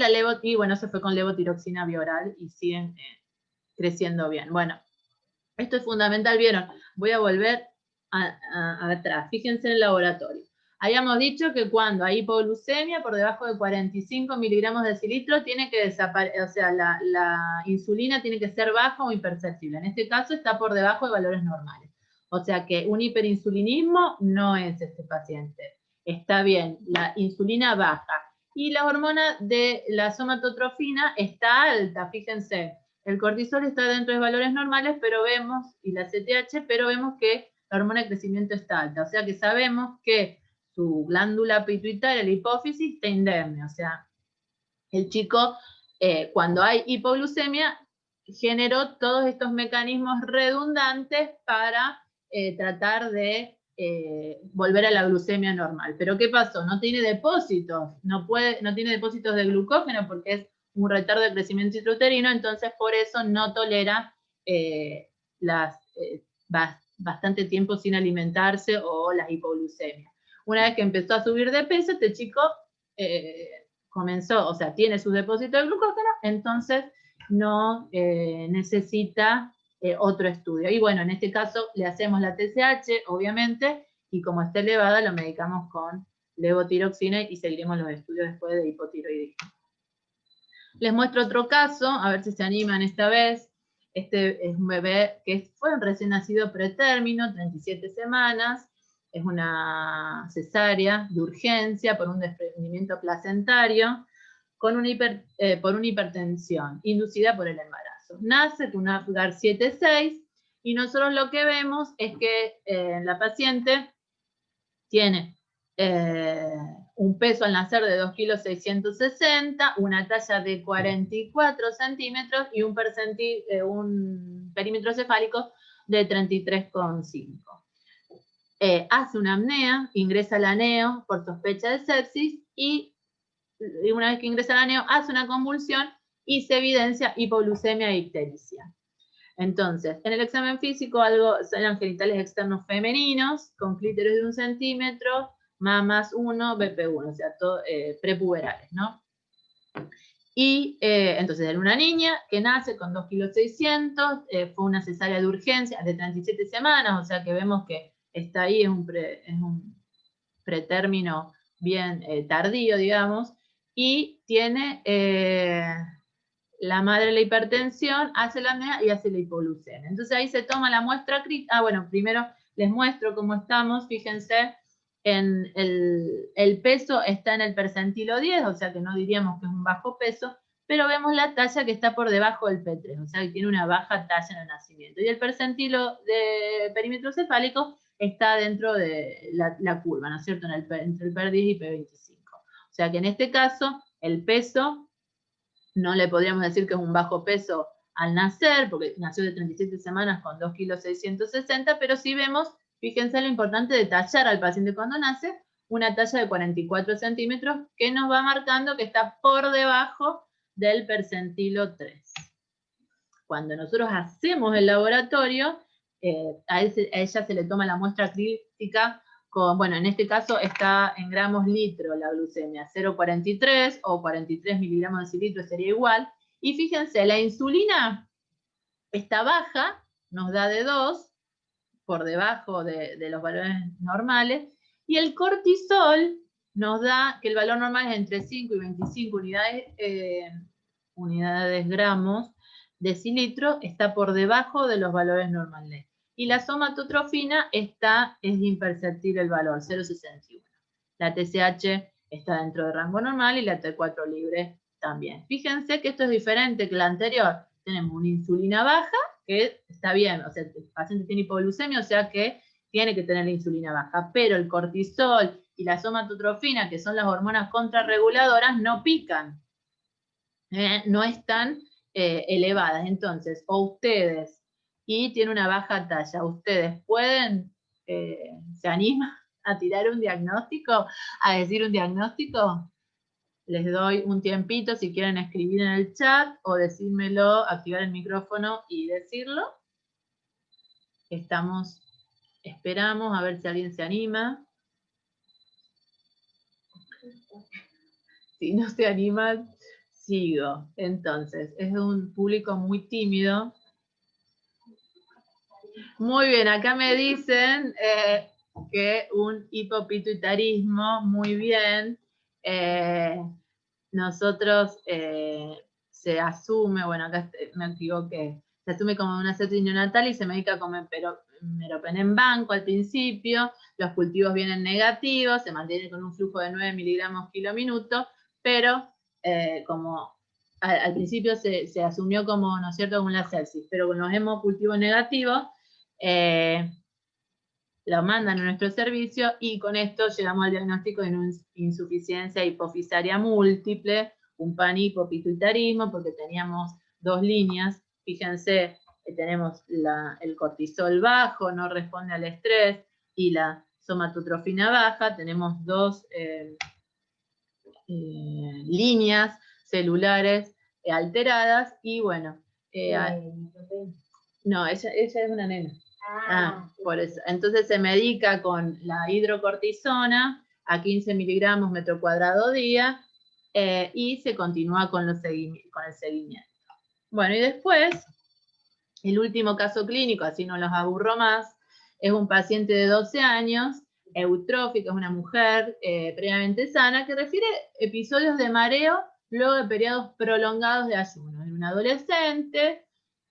bueno, se fue con levotiroxina bioral y siguen creciendo bien. Bueno, esto es fundamental, ¿vieron? Voy a volver atrás. Fíjense en el laboratorio. Habíamos dicho que cuando hay hipoglucemia por debajo de 45 miligramos de decilitro tiene que desaparecer, o sea, la insulina tiene que ser baja o imperceptible. En este caso está por debajo de valores normales. O sea que un hiperinsulinismo no es este paciente. Está bien, la insulina baja. Y la hormona de la somatotrofina está alta, fíjense. El cortisol está dentro de valores normales, pero vemos, y la CTH, pero vemos que la hormona de crecimiento está alta. O sea que sabemos que su glándula pituitaria, la hipófisis, está indemne. O sea, el chico, cuando hay hipoglucemia, generó todos estos mecanismos redundantes para tratar de volver a la glucemia normal. Pero ¿qué pasó? No tiene depósitos, no tiene depósitos de glucógeno porque es un retardo de crecimiento intrauterino, entonces por eso no tolera bastante tiempo sin alimentarse o las hipoglucemias. Una vez que empezó a subir de peso, este chico comenzó, o sea, tiene sus depósitos de glucógeno, entonces no necesita otro estudio. Y bueno, en este caso le hacemos la TSH, obviamente, y como está elevada, lo medicamos con levotiroxina y seguiremos los estudios después de hipotiroidismo. Les muestro otro caso, a ver si se animan esta vez. Este es un bebé que fue un recién nacido pretérmino, 37 semanas, es una cesárea de urgencia por un desprendimiento placentario por una hipertensión inducida por el embarazo. Nace con una Apgar 7,6 y nosotros lo que vemos es que la paciente tiene un peso al nacer de 2,660 kg, una talla de 44 centímetros y un perímetro cefálico de 33,5. Hace una apnea, ingresa al aneo por sospecha de sepsis y una vez que ingresa al aneo hace una convulsión y se evidencia hipoglucemia e ictericia. Entonces, en el examen físico eran genitales externos femeninos con clítoris de 1 centímetro, mamas 1, BP1, o sea, prepuberales, ¿no? Y entonces era una niña que nace con 2,600 kg, fue una cesárea de urgencia de 37 semanas, o sea que vemos que está ahí, es un pretérmino bien tardío, digamos, y tiene la madre la hipertensión, hace la apnea y hace la hipoglucemia. Entonces ahí se toma la muestra crítica. Bueno, primero les muestro cómo estamos, fíjense, en el peso está en el percentilo 10, o sea que no diríamos que es un bajo peso, pero vemos la talla que está por debajo del P3, o sea que tiene una baja talla en el nacimiento. Y el percentilo de perímetro cefálico está dentro de la curva, ¿no es cierto?, entre el P10 y P25. O sea que en este caso, el peso, no le podríamos decir que es un bajo peso al nacer, porque nació de 37 semanas con 2,660 kg, pero sí vemos, fíjense lo importante de tallar al paciente cuando nace, una talla de 44 centímetros, que nos va marcando que está por debajo del percentilo 3. Cuando nosotros hacemos el laboratorio, a ella se le toma la muestra crítica con, bueno, en este caso está en gramos litro la glucemia, 0,43 o 43 miligramos de decilitro sería igual. Y fíjense, la insulina está baja, nos da de 2, por debajo de los valores normales, y el cortisol nos da que el valor normal es entre 5 y 25 unidades gramos decilitro está por debajo de los valores normales. Y la somatotrofina es imperceptible el valor, 0,61. La TSH está dentro del rango normal y la T4 libre también. Fíjense que esto es diferente que la anterior. Tenemos una insulina baja, que está bien, o sea, el paciente tiene hipoglucemia, o sea que tiene que tener la insulina baja, pero el cortisol y la somatotrofina, que son las hormonas contrarreguladoras, no pican, no están elevadas. Entonces, o ustedes, y tiene una baja talla, ustedes pueden, ¿se animan a tirar un diagnóstico, a decir un diagnóstico? Les doy un tiempito si quieren escribir en el chat o decírmelo, activar el micrófono y decirlo. Esperamos a ver si alguien se anima. Si no se animan, sigo. Entonces, es un público muy tímido. Muy bien, acá me dicen que un hipopituitarismo, muy bien. Nosotros se asume, bueno, acá me equivoqué, se asume como una sepsis neonatal y se medica como meropenem banco al principio, los cultivos vienen negativos, se mantiene con un flujo de 9 miligramos kilo-minuto, pero como al principio se asumió como, ¿no es cierto?, como una sepsis, pero con los hemocultivos negativos, lo mandan a nuestro servicio y con esto llegamos al diagnóstico de una insuficiencia hipofisaria múltiple, un panhipopituitarismo, porque teníamos dos líneas. Fíjense, tenemos el cortisol bajo, no responde al estrés, y la somatotrofina baja. Tenemos dos líneas celulares alteradas y bueno. No, ella es una nena. Por eso. Entonces se medica con la hidrocortisona a 15 miligramos metro cuadrado día y se continúa con el seguimiento. Bueno, y después, el último caso clínico, así no los aburro más, es un paciente de 12 años, eutrófica, es una mujer previamente sana, que refiere episodios de mareo luego de periodos prolongados de ayuno. Era un adolescente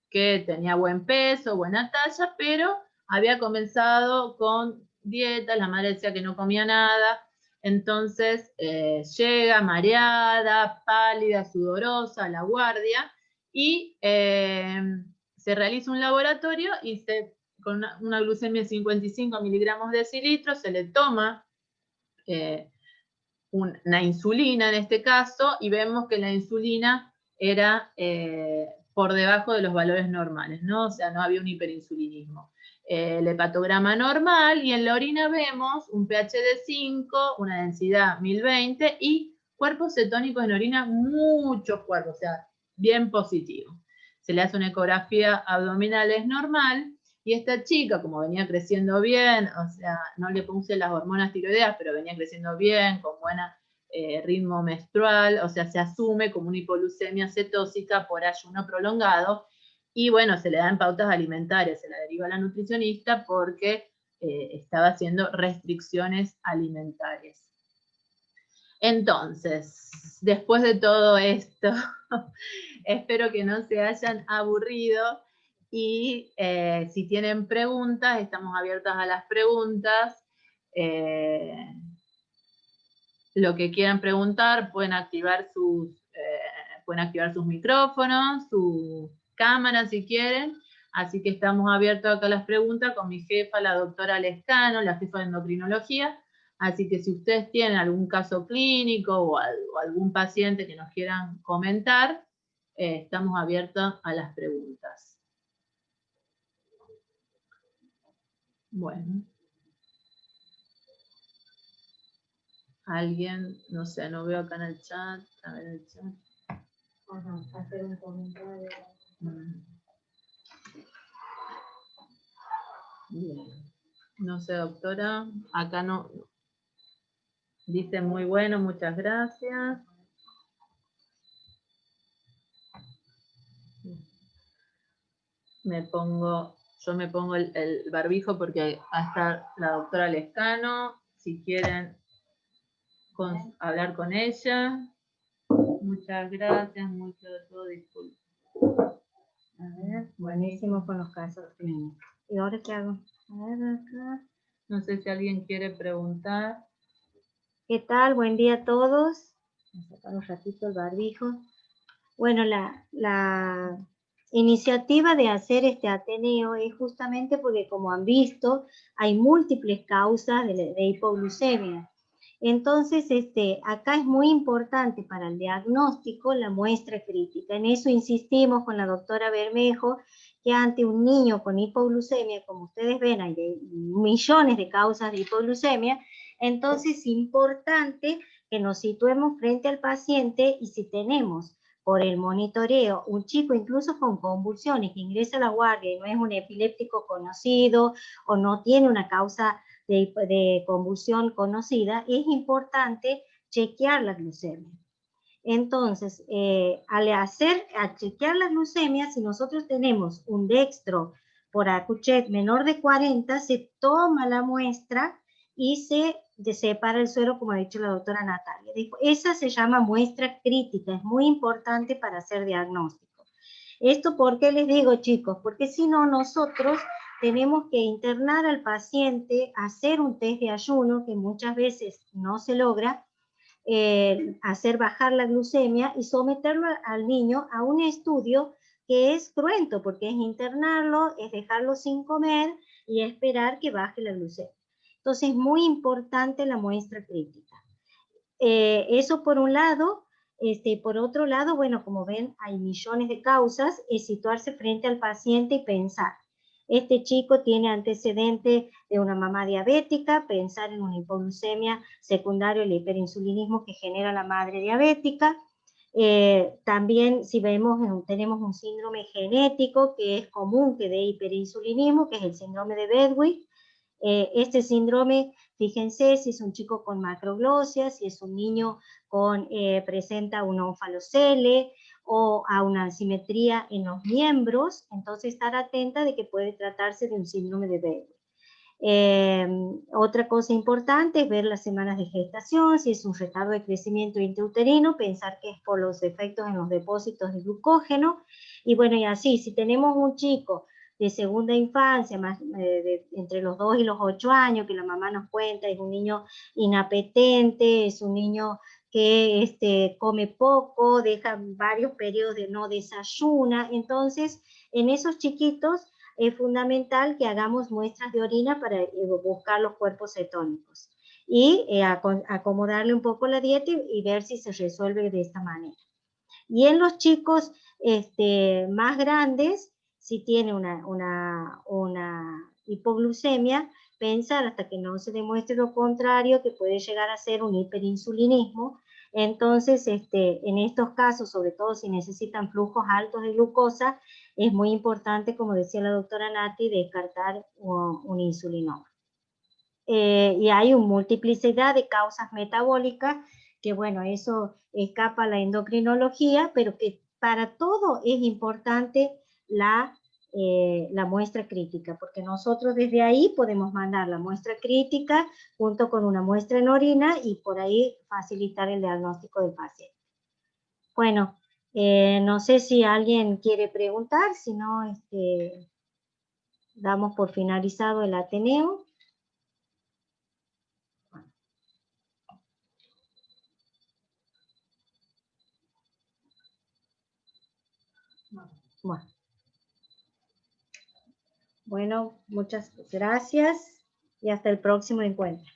que tenía buen peso, buena talla, pero había comenzado con dieta, la madre decía que no comía nada, entonces llega mareada, pálida, sudorosa a la guardia, y se realiza un laboratorio y con una glucemia de 55 miligramos de decilitro, se le toma una insulina en este caso, y vemos que la insulina era por debajo de los valores normales, ¿no? O sea, no había un hiperinsulinismo. El hepatograma normal, y en la orina vemos un pH de 5, una densidad 1020 y cuerpos cetónicos en orina, muchos cuerpos, o sea, bien positivo. Se le hace una ecografía abdominal, es normal, y esta chica, como venía creciendo bien, o sea, no le puse las hormonas tiroideas, pero venía creciendo bien, con buen ritmo menstrual, o sea, se asume como una hipoglucemia cetósica por ayuno prolongado, y bueno, se le dan pautas alimentarias, se la deriva a la nutricionista porque estaba haciendo restricciones alimentarias. Entonces, después de todo esto, espero que no se hayan aburrido, y si tienen preguntas, estamos abiertas a las preguntas. Lo que quieran preguntar, pueden activar sus micrófonos, su cámara si quieren. Así que estamos abiertos acá a las preguntas con mi jefa, la doctora Lescano, la jefa de endocrinología. Así que si ustedes tienen algún caso clínico o algún paciente que nos quieran comentar, estamos abiertos a las preguntas. Bueno. Alguien, no sé, no veo acá en el chat. A ver el chat. Hacer un comentario. Bien. No sé, doctora. Acá no. Dice muy bueno, muchas gracias. Yo me pongo el barbijo porque va a estar la doctora Lescano. Si quieren hablar con ella. Muchas gracias, mucho de todo, disculpen. A ver, buenísimo con los casos clínicos. ¿Y ahora qué hago? A ver acá. No sé si alguien quiere preguntar. ¿Qué tal? Buen día a todos. Voy a sacar un ratito el barbijo. Bueno, la iniciativa de hacer este Ateneo es justamente porque, como han visto, hay múltiples causas de hipoglucemia. Entonces, acá es muy importante para el diagnóstico la muestra crítica. En eso insistimos con la doctora Bermejo, que ante un niño con hipoglucemia, como ustedes ven, hay millones de causas de hipoglucemia, entonces es importante que nos situemos frente al paciente y si tenemos por el monitoreo un chico incluso con convulsiones que ingresa a la guardia y no es un epiléptico conocido o no tiene una causa de convulsión conocida, es importante chequear la glucemia. Entonces, al chequear la glucemia, si nosotros tenemos un dextro por Accuchet menor de 40, se toma la muestra y se separa el suero, como ha dicho la doctora Natalia. Esa se llama muestra crítica, es muy importante para hacer diagnóstico. ¿Esto por qué les digo, chicos? Porque si no, nosotros tenemos que internar al paciente, hacer un test de ayuno, que muchas veces no se logra, hacer bajar la glucemia y someterlo al niño a un estudio que es cruento, porque es internarlo, es dejarlo sin comer y esperar que baje la glucemia. Entonces es muy importante la muestra crítica. Eso por un lado. Por otro lado, bueno, como ven, hay millones de causas, es situarse frente al paciente y pensar. Este chico tiene antecedente de una mamá diabética, pensar en una hipoglucemia secundaria al hiperinsulinismo que genera la madre diabética. También si vemos, tenemos un síndrome genético que es común que dé hiperinsulinismo, que es el síndrome de Bedwick. Este síndrome, fíjense si es un chico con macroglosia, si es un niño presenta una ónfalocele o a una asimetría en los miembros, entonces estar atenta de que puede tratarse de un síndrome de Bedwick. Otra cosa importante es ver las semanas de gestación, si es un retardo de crecimiento intrauterino, pensar que es por los efectos en los depósitos de glucógeno, y bueno, y así, si tenemos un chico de segunda infancia, entre los 2 y los 8 años, que la mamá nos cuenta, es un niño inapetente, es un niño que come poco, deja varios periodos de no desayuna, entonces en esos chiquitos es fundamental que hagamos muestras de orina para buscar los cuerpos cetónicos y acomodarle un poco la dieta y ver si se resuelve de esta manera. Y en los chicos más grandes, si tiene una hipoglucemia, pensar hasta que no se demuestre lo contrario, que puede llegar a ser un hiperinsulinismo. Entonces, en estos casos, sobre todo si necesitan flujos altos de glucosa, es muy importante, como decía la doctora Nati, descartar un insulinoma. Y hay una multiplicidad de causas metabólicas, que bueno, eso escapa a la endocrinología, pero que para todo es importante la muestra crítica, porque nosotros desde ahí podemos mandar la muestra crítica junto con una muestra en orina y por ahí facilitar el diagnóstico del paciente. Bueno, no sé si alguien quiere preguntar, si no, damos por finalizado el Ateneo. Bueno, muchas gracias y hasta el próximo encuentro.